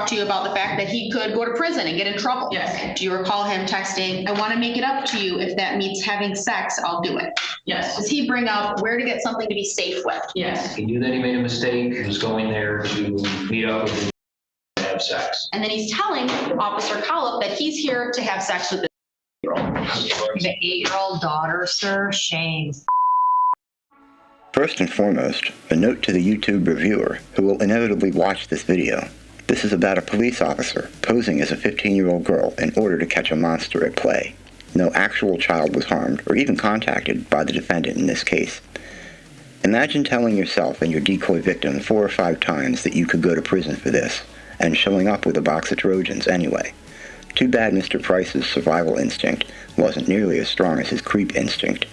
to you about the fact that he could go to prison and get in trouble. Yes. Do you recall him texting, I want to make it up to you. If that means having sex, I'll do it. Yes. Does he bring up where to get something to be safe with? Yes. He knew that he made a mistake. He was going there to meet up with him and have sex. And then he's telling Officer Collop that he's here to have sex with the 8-year-old. The 8-year-old daughter, sir, shame. First and foremost, a note to the YouTube reviewer who will inevitably watch this video. This is about a police officer posing as a 15-year-old girl in order to catch a monster at play. No actual child was harmed or even contacted by the defendant in this case. Imagine telling yourself and your decoy victim 4 or 5 times that you could go to prison for this, and showing up with a box of Trojans anyway. Too bad Mr. Price's survival instinct wasn't nearly as strong as his creep instinct.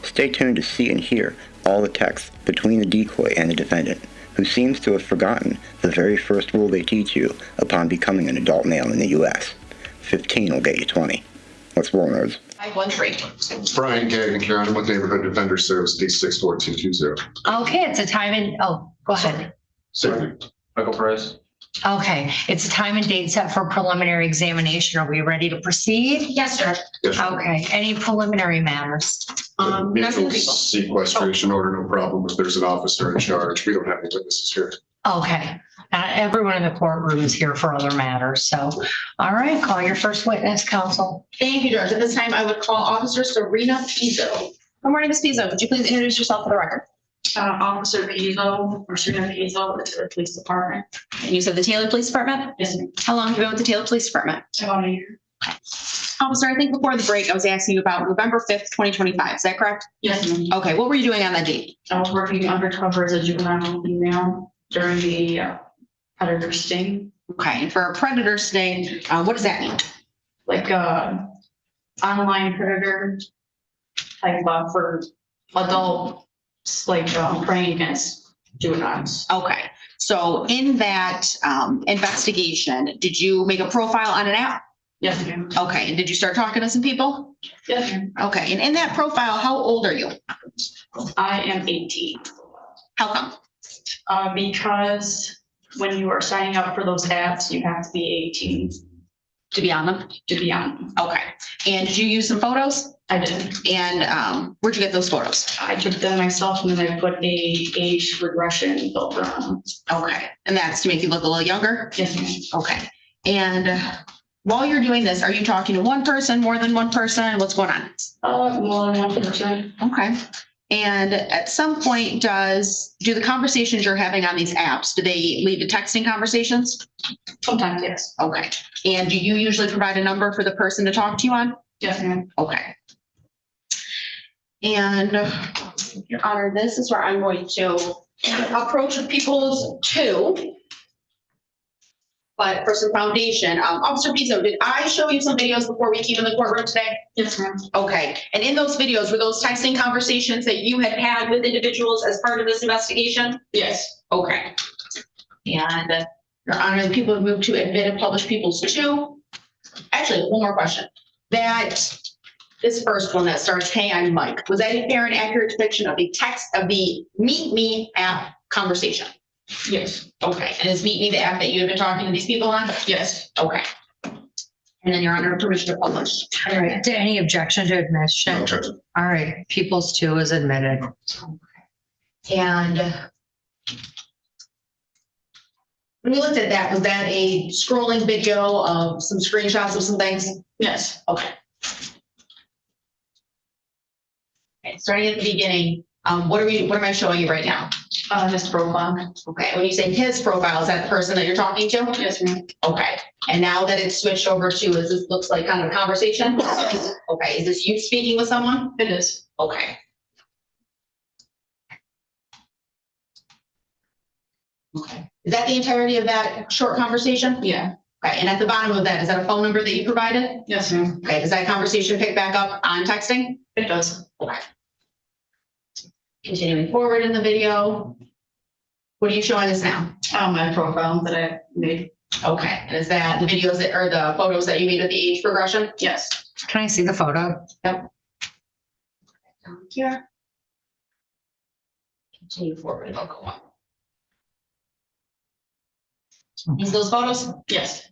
Stay tuned to see and hear all the texts between the decoy and the defendant, who seems to have forgotten the very first rule they teach you upon becoming an adult male in the U.S. 15 will get you 20. Let's roll, nerds. 513. Brian Gagnon, Karen, I'm with Neighborhood Defender Service, D64220. Okay, it's a time and, oh, go ahead. Second. Michael Perez. Okay, it's a time and date set for preliminary examination. Are we ready to proceed? Yes, sir. Yes. Okay, any preliminary matters? Nothing Mutual legal. sequestration order, no problem. If there's an officer in charge, we don't have any witnesses here. Okay, everyone in the courtroom is here for other matters, so, all right, call your first witness, counsel. Thank you, Judge. At this time, I would call Officer Serena Piso. Good morning, Ms. Piso. Would you please introduce yourself for the record? Officer Piso, or Serena Piso, with the police department. And you said the Taylor Police Department? Yes, ma'am. How long have you been with the Taylor Police Department? About a year. Officer, I think before the break, I was asking you about November 5th, 2025. Is that correct? Yes, ma'am. Okay, what were you doing on that date? I was working undercover as a juvenile female during the predator sting, Okay, and for a predator sting, what does that mean? like online predator, like for adults, like preying against juveniles. Okay, so in that investigation, did you make a profile on an app? Yes, ma'am. Okay, and did you start talking to some people? Yes, ma'am. Okay, and in that profile, how old are you? I am 18. How come? Because when you are signing up for those apps, you have to be 18 To be on them? to be on them. Okay, and did you use some photos? I did. And where'd you get those photos? I took them myself and then I put a age regression filter on them. Okay, and that's to make you look a little younger? Yes, ma'am. Okay, and while you're doing this, are you talking to one person, more than one person? What's going on? More than 1%. Okay. And at some point, do the conversations you're having on these apps, do they lead to texting conversations? Sometimes, yes. Okay. And do you usually provide a number for the person to talk to you on? Yes, ma'am. Okay. And Your Honor, this is where I'm going to approach with people's two. But for some foundation, Officer Piso, did I show you some videos before we came in the courtroom today? Yes, ma'am. Okay, and in those videos, were those texting conversations that you had had with individuals as part of this investigation? Yes. Okay. And Your Honor, the people have moved to admit and publish people's two. Actually, one more question. This first one that starts, "Hey, I'm Mike," was that a fair and accurate depiction of the text of the Meet Me app conversation? Yes. Okay, and is Meet Me the app that you have been talking to these people on? Yes. Okay. And then Your Honor, permission to publish. All right, any objection to admission? No objection. All right, Peoples 2 is admitted. And when you looked at that, was that a scrolling video of some screenshots of some things? Yes. Okay. Okay, starting at the beginning, what am I showing you right now? His profile. Okay, when you say his profile, is that the person that you're talking to? Yes, ma'am. Okay, and now that it's switched over to, this looks like kind of a conversation? Okay, is this you speaking with someone? It is. Okay. Okay, is that the entirety of that short conversation? Yeah. Okay, and at the bottom of that, is that a phone number that you provided? Yes, ma'am. Okay, does that conversation pick back up on texting? It does. Okay. Continuing forward in the video. What are you showing us now? My profile that I made. Okay, and is that the videos that, or the photos that you made of the age progression? Yes. Can I see the photo? Yep. Down here. Continue forward, it'll go up. Use those photos? Yes.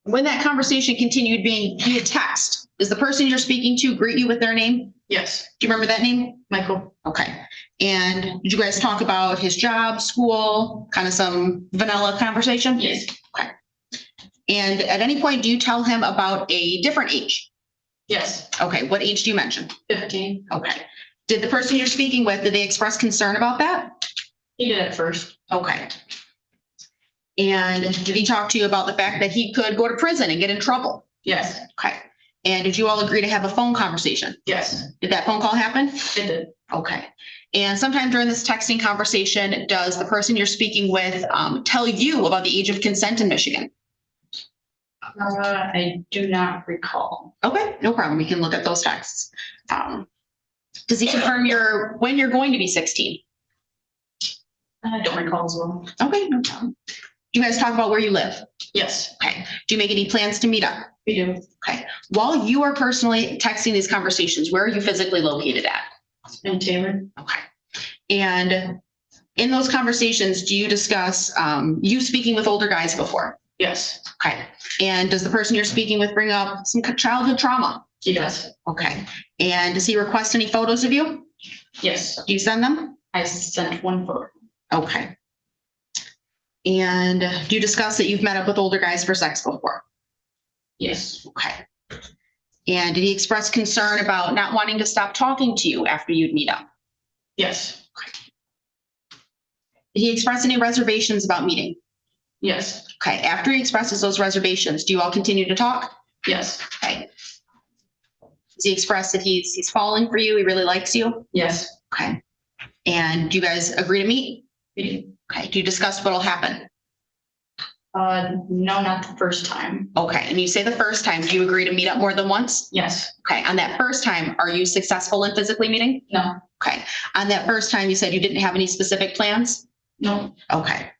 When that conversation continued being via text, does the person you're speaking to greet you with their name? Yes. Do you remember that name? Michael. Okay. And did you guys talk about his job, school, kind of some vanilla conversation? Yes. Okay. And at any point, do you tell him about a different age? Yes. Okay. What age do you mention? 15. Okay. Did the person you're speaking with, did they express concern about that? He did it first. Okay. And did he talk to you about the fact that he could go to prison and get in trouble? Yes. Okay. And did you all agree to have a phone conversation? Yes. Did that phone call happen? It did. Okay. And sometime during this texting conversation, does the person you're speaking with tell you about the age of consent in Michigan? I do not recall. Okay, no problem. We can look at those texts. Does he confirm when you're going to be 16? I don't recall as well. Okay, no problem. Do you guys talk about where you live? Yes. Okay. Do you make any plans to meet up? We do. Okay. While you are personally texting these conversations, where are you physically located at? And Taylor? Okay. And in those conversations, do you discuss you speaking with older guys before? Yes. Okay. And does the person you're speaking with bring up some childhood trauma? He does. Okay. And does he request any photos of you? Yes. Do you send them? I sent one photo. Okay. And do you discuss that you've met up with older guys for sex before? Yes. Okay. And did he express concern about not wanting to stop talking to you after you'd meet up? Yes. Did he express any reservations about meeting? Yes. Okay. After he expresses those reservations, do you all continue to talk? Yes. Okay. Does he express that he's falling for you? He really likes you? Yes. Okay. And do you guys agree to meet? We do. Okay. Do you discuss what'll happen? No, not the first time. Okay. And you say the first time, do you agree to meet up more than once? Yes. Okay. On that first time, are you successful in physically meeting? No. Okay. On that first time, you said you didn't have any specific plans? No. Okay.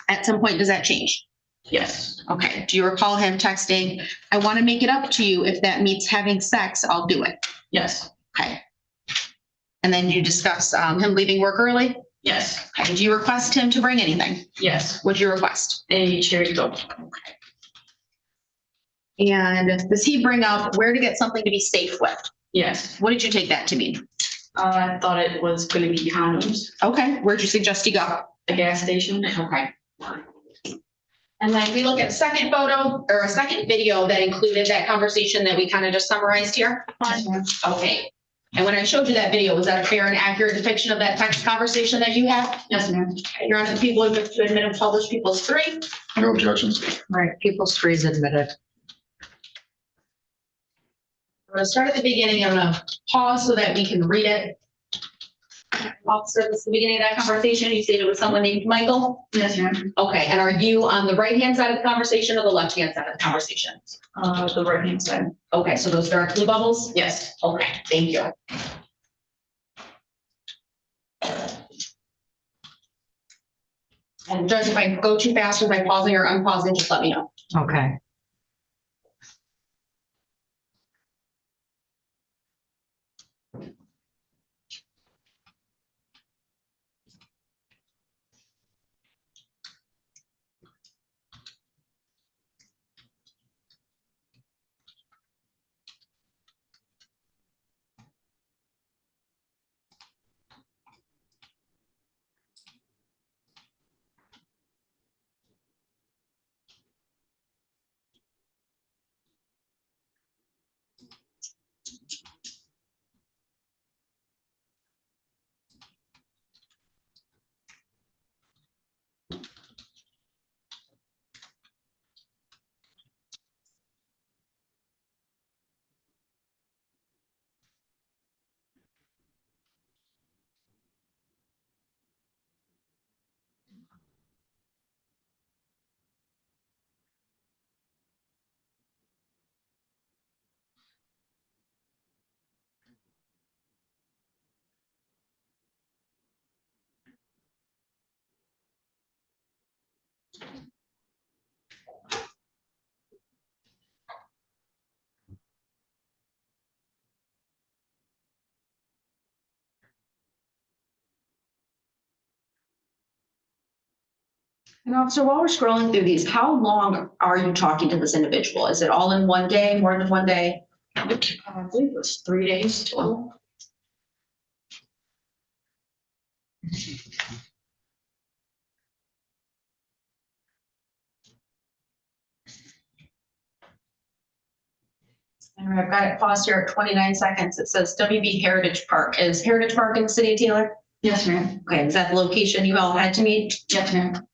At some point, does that change? Yes. Okay. Do you recall him texting, I want to make it up to you. If that means having sex, I'll do it. Yes. Okay. And then you discuss him leaving work early? Yes. Okay. Did you request him to bring anything? Yes. What'd you request? A cherry coke. And does he bring up where to get something to be safe with? Yes. What did you take that to mean? I thought it was going to be condoms. Okay. Where'd you suggest he go? A gas station. Okay. And then we look at a second photo or a second video that included that conversation that we kind of just summarized here. Okay. And when I showed you that video, was that a fair and accurate depiction of that text conversation that you had? Yes, ma'am. You're on the people to admit and publish people's 3. No objections. Right, people's three is admitted. I'm going to start at the beginning. I'm going to pause so that we can read it. Officer, this is the beginning of that conversation. You stated it was someone named Michael. Yes, ma'am. Okay. And are you on the right-hand side of the conversation or the left-hand side of the conversation? The right hand side. Okay. So those dark blue bubbles? Yes. Okay. Thank you. And Judge, if I go too fast with my pausing or unpausing, just let me know. Okay. And officer, while we're scrolling through these, how long are you talking to this individual? Is it all in one day, more than one day? I believe it was 3 days total. All right, I've got it paused here at 29 seconds. It says WB Heritage Park. Is Heritage Park in the city of Taylor? Yes, ma'am. Okay, is that the location you all had to meet? Yes, ma'am.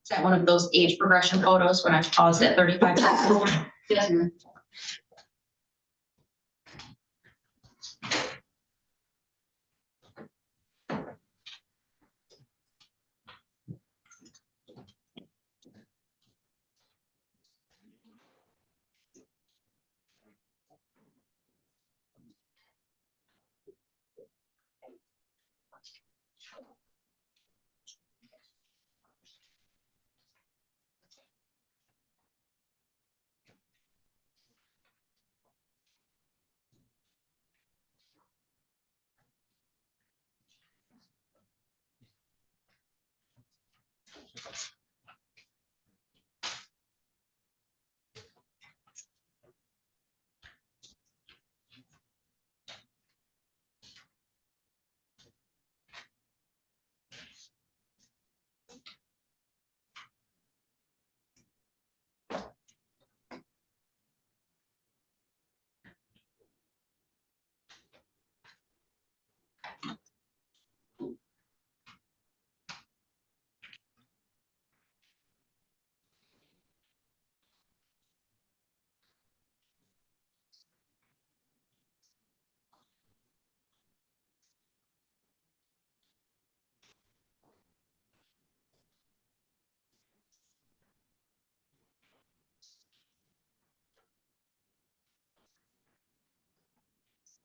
Is that one of those age progression photos when I paused at 35 seconds? Yes, ma'am.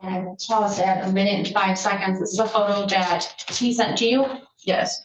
And I paused at 1 minute and 5 seconds. This is a photo that he sent to you. Yes.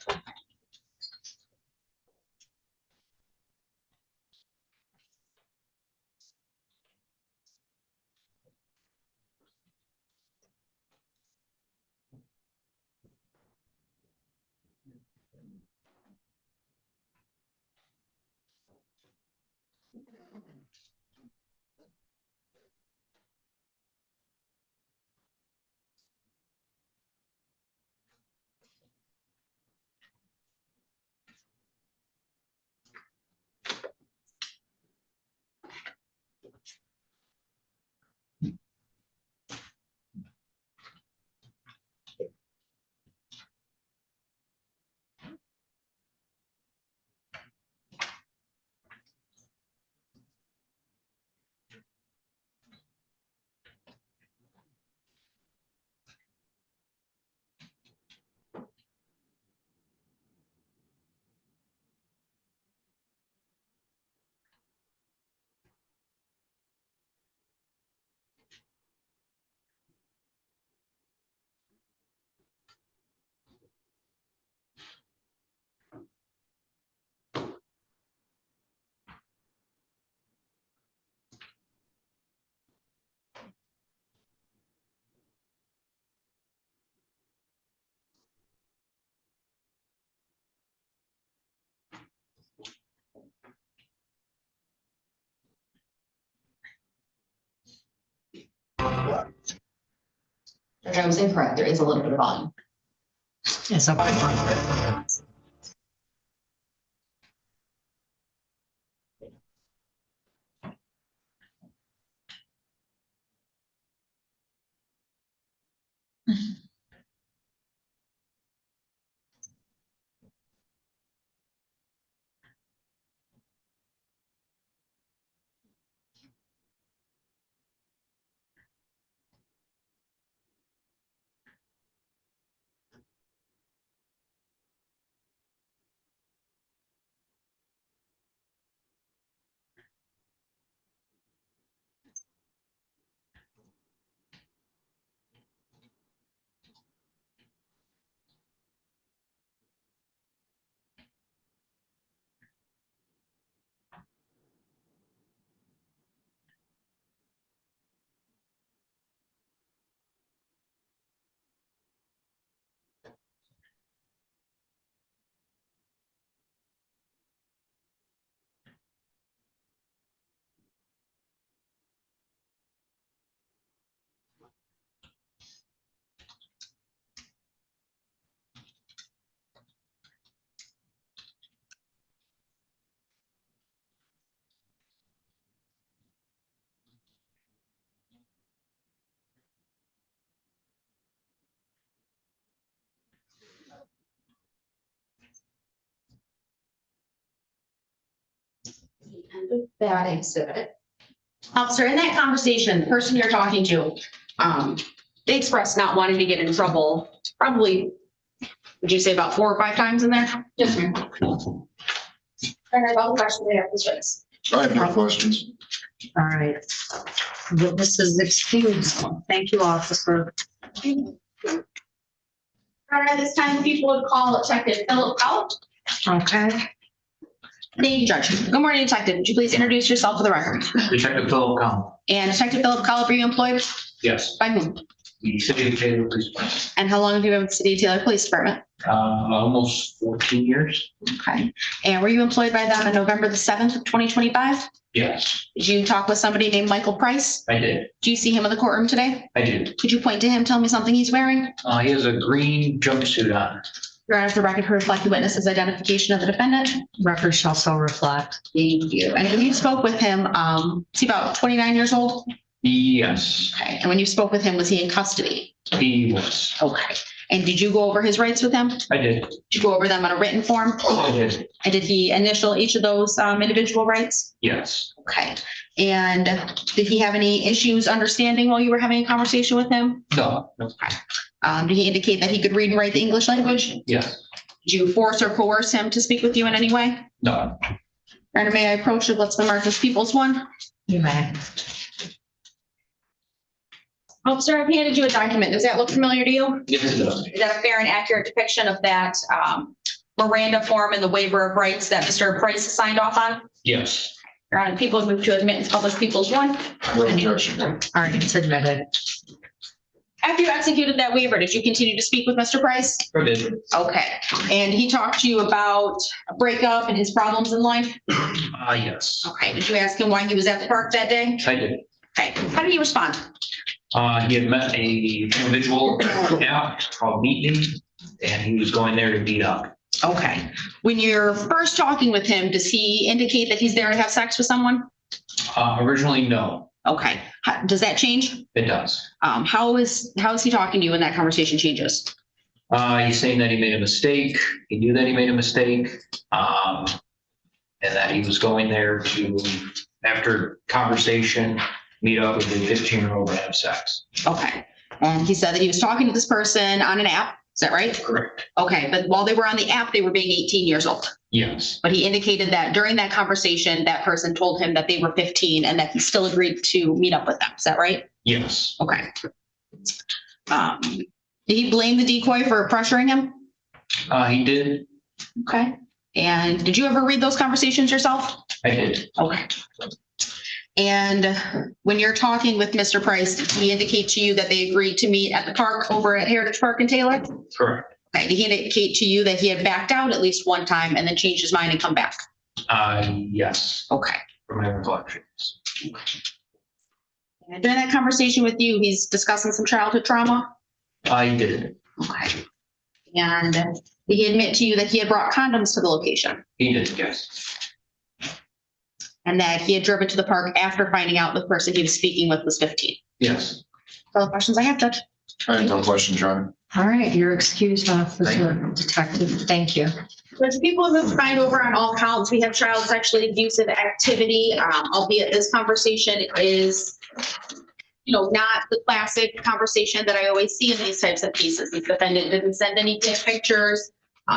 I was incorrect. There is a little bit of volume. It's okay. that exhibit. Officer, in that conversation, the person you're talking to, they expressed not wanting to get in trouble, probably, would you say about 4 or 5 times in there? Yes, ma'am. All right, all the questions they have, this witness. I have no questions. All right. Witness is excused. Thank you, officer. All right, this time people would call Detective Philip Collett. Okay. Thank you, Judge. Good morning, Detective. Would you please introduce yourself for the record? Detective Philip Collins. And Detective Philip Collett, were you employed Yes, by whom? the City of Taylor Police Department. And how long have you been with the City of Taylor Police Department? Almost 14 years. Okay. And were you employed by them on November the 7th of 2025? Yes, Did you talk with somebody named Michael Price? I did. Do you see him in the courtroom today? I did. Could you point to him, tell me something he's wearing? He has a green jumpsuit on. Your Honor, the record to reflect the witness's identification of the defendant. Record shall so reflect. Thank you. And when you spoke with him, is he about 29 years old? Yes, Okay. And when you spoke with him, was he in custody? he was. Okay. And did you go over his rights with him? I did. Did you go over them on a written form? I did. And did he initial each of those individual rights? Yes. Okay. And did he have any issues understanding while you were having a conversation with him? No. No. Did he indicate that he could read and write the English language? Yes. Did you force or coerce him to speak with you in any way? No. Your Honor, may I approach it? Let's mark as People's one. You may. Officer, I've handed you a document. Does that look familiar to you? Yes, it does. Is that a fair and accurate depiction of that Miranda form and the waiver of rights that Mr. Price signed off on? Yes. Your Honor, people move to admit and publish People's one. No objection. All right, it's admitted. After you executed that waiver, did you continue to speak with Mr. Price? I did. Okay. And he talked to you about a breakup and his problems in life? Yes. Okay. Did you ask him why he was at the park that day? I did. Okay. How did he respond? He had met a individual app called Meet Me, and he was going there to meet up. Okay. When you're first talking with him, does he indicate that he's there to have sex with someone? Originally, no, Okay. Does that change? it does. How is he talking to you when that conversation changes? He's saying that he made a mistake. He knew that he made a mistake. And that he was going there to, after conversation, meet up with a 15-year-old and have sex. Okay. And he said that he was talking to this person on an app. Is that right? Correct. Okay. But while they were on the app, they were being 18 years old. Yes. But he indicated that during that conversation, that person told him that they were 15 and that he still agreed to meet up with them. Is that right? Yes. Okay. Did he blame the decoy for pressuring him? He did. Okay. And did you ever read those conversations yourself? I did. Okay. And when you're talking with Mr. Price, did he indicate to you that they agreed to meet at the park over at Heritage Park in Taylor? Correct. Okay. Did he indicate to you that he had backed out at least one time and then changed his mind and come back? Yes. Okay. From my recollections. And during that conversation with you, he's discussing some childhood trauma? I did. Okay. And did he admit to you that he had brought condoms to the location He did, yes. and that he had driven to the park after finding out the person he was speaking with was 15? Yes. All the questions I have, Judge. I have no questions, Your Honor. All right, you're excused, officer, detective. Thank you. There's people who have signed over on all counts. We have child sexually abusive activity, albeit this conversation is, not the classic conversation that I always see in these types of cases. The defendant didn't send any dick pictures.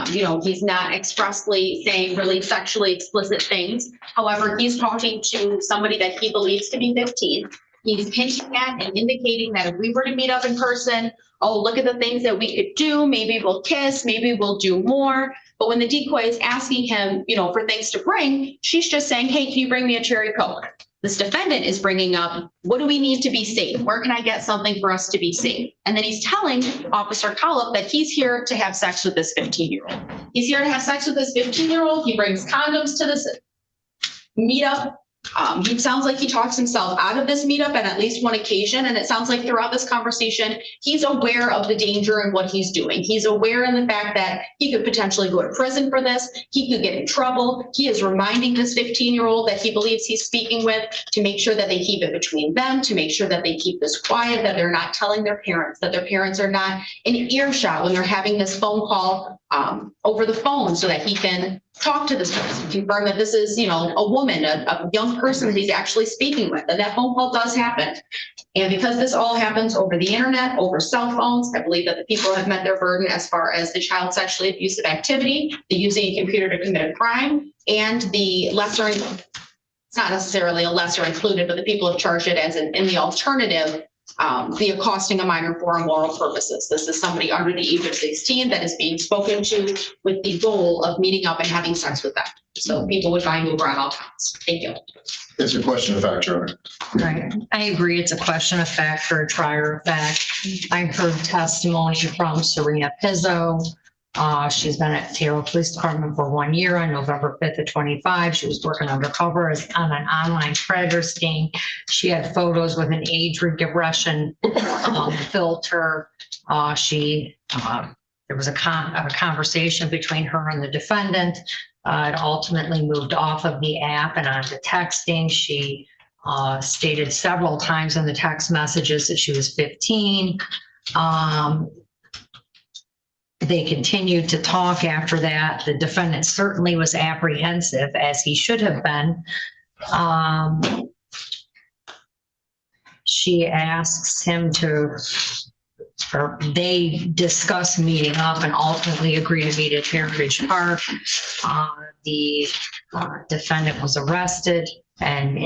He's not expressly saying really sexually explicit things. However, he's talking to somebody that he believes to be 15. He's hinting at and indicating that if we were to meet up in person, oh, look at the things that we could do. Maybe we'll kiss, maybe we'll do more. But when the decoy is asking him, for things to bring, she's just saying, hey, can you bring me a cherry Coke? This defendant is bringing up, what do we need to be safe? Where can I get something for us to be safe? And then he's telling Officer Collett that he's here to have sex with this 15-year-old. He's here to have sex with this 15-year-old. He brings condoms to this meetup. He sounds like he talks himself out of this meetup at least one occasion. And it sounds like throughout this conversation, he's aware of the danger and what he's doing. He's aware in the fact that he could potentially go to prison for this. He could get in trouble. He is reminding this 15-year-old that he believes he's speaking with to make sure that they keep it between them, to make sure that they keep this quiet, that they're not telling their parents, that their parents are not in earshot when they're having this phone call over the phone so that he can talk to this person, confirm that this is, a woman, a young person that he's actually speaking with, and that phone call does happen. And because this all happens over the internet, over cell phones, I believe that the people have met their burden as far as the child sexually abusive activity, the using a computer to commit a crime, and the lesser, it's not necessarily a lesser included, but the people have charged it as in the alternative, the accosting a minor for immoral purposes. This is somebody under the age of 16 that is being spoken to with the goal of meeting up and having sex with them. So people would find Uber on all counts. Thank you. It's a question of fact, Your Honor. Right. I agree. It's a question of fact for a trier of fact. I heard testimony from Serena Piso. She's been at Taylor Police Department for 1 year on November 5th of 25. She was working undercover on an online predator sting. She had photos with an age regression filter. There was a conversation between her and the defendant. It ultimately moved off of the app and onto texting. She stated several times in the text messages that she was 15. They continued to talk after that. The defendant certainly was apprehensive, as he should have been. She asks him or they discuss meeting up and ultimately agree to meet at Heritage Park. The defendant was arrested and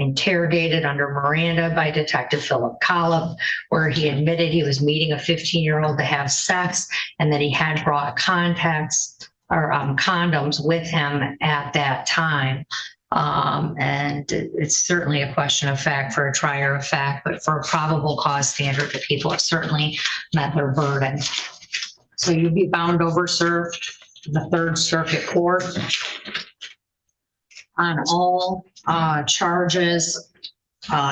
interrogated under Miranda by Detective Philip Collop, where he admitted he was meeting a 15-year-old to have sex and that he had brought contacts or condoms with him at that time. And it's certainly a question of fact for a trier of fact, but for a probable cause standard, the people have certainly met their burden. So you'd be bound over, sir, to the Third Circuit Court on all charges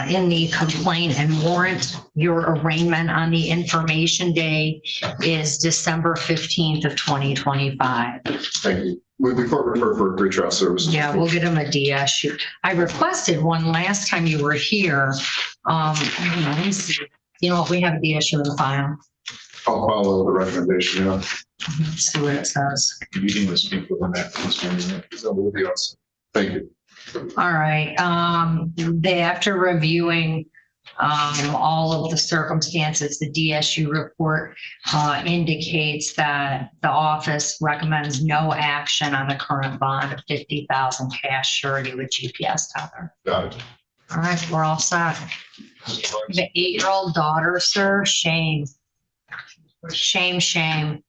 in the complaint and warrant. Your arraignment on the information day is December 15th of 2025. Thank you. Would the court refer for pretrial services? Yeah, we'll get him a DS shoot. I requested one last time you were here. Let me see. If we have a DS shoot in the file. I'll follow the recommendation, yeah. Let's see what it says. Meeting with people on that. So we'll be awesome. Thank you. All right. After reviewing all of the circumstances, the DSU report indicates that the office recommends no action on the current bond of $50,000 cash surety with GPS tether. Got it. All right, we're all set. The 8-year-old daughter, sir, shame. Shame, shame.